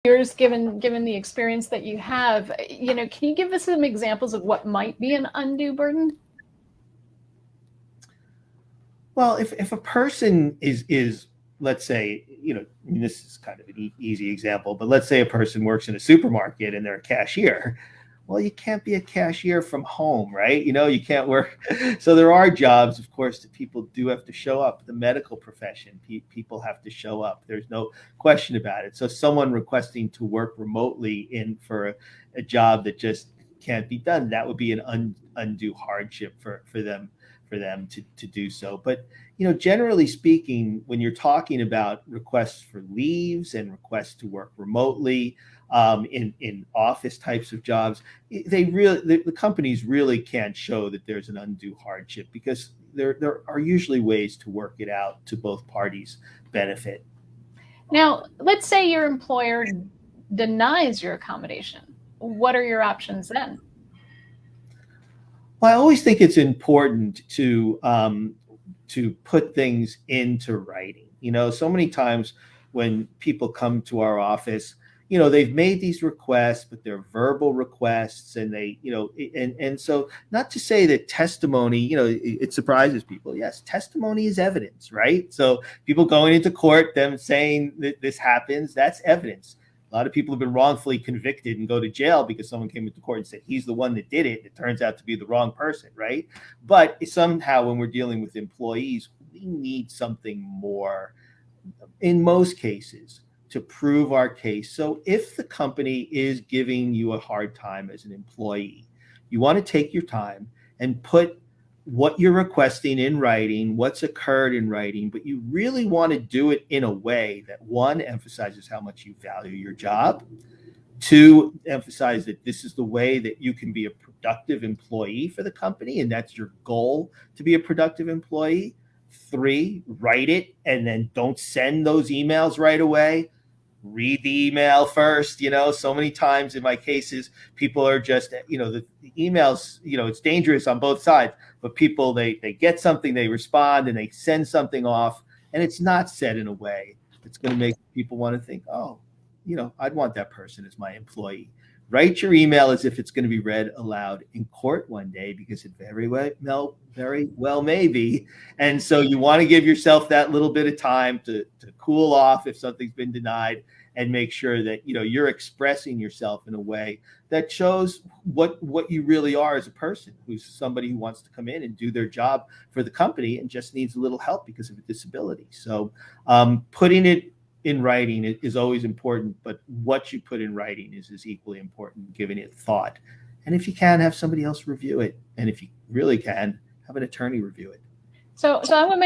years, given the experience that you have, can you give us some examples of what might be an undue burden? Well, if a person is let's say, this is kind of an easy example, but let's say a person works in a supermarket and they're a cashier. Well, you can't be a cashier from home, right? You can't work. So there are jobs, of course, that people do have to show up. The medical profession, people have to show up. There's no question about it. So someone requesting to work remotely for a job that just can't be done, that would be an undue hardship for them to do so. But generally speaking, when you're talking about requests for leaves and requests to work remotely, in office types of jobs, the companies really can't show that there's an undue hardship, because there are usually ways to work it out to both parties' benefit. Now, let's say your employer denies your accommodation. What are your options then? Well, I always think it's important to put things into writing. So many times when people come to our office, they've made these requests, but they're verbal requests, and and so, not to say that testimony, it surprises people. Yes, testimony is evidence, right? So people going into court, them saying that this happens, that's evidence. A lot of people have been wrongfully convicted and go to jail because someone came into court and said he's the one that did it. It turns out to be the wrong person, right? But somehow, when we're dealing with employees, we need something more, in most cases, to prove our case. So if the company is giving you a hard time as an employee, you want to take your time and put what you're requesting in writing, what's occurred in writing, but you really want to do it in a way that, one, emphasizes how much you value your job, two, emphasize that this is the way that you can be a productive employee for the company, and that's your goal, to be a productive employee. Three, write it and then don't send those emails right away. Read the email first. So many times in my cases, people are just, the emails, it's dangerous on both sides, but people, they get something, they respond, and they send something off, and it's not said in a way that's going to make people want to think, oh, I'd want that person as my employee. Write your email as if it's going to be read aloud in court one day, because it very well may be. And so you want to give yourself that little bit of time to cool off if something's been denied, and make sure that you're expressing yourself in a way that shows what you really are as a person, who's somebody who wants to come in and do their job for the company and just needs a little help because of a disability. So putting it in writing is always important, but what you put in writing is equally important, giving it thought. And if you can, have somebody else review it. And if you really can, have an attorney review it. So I want to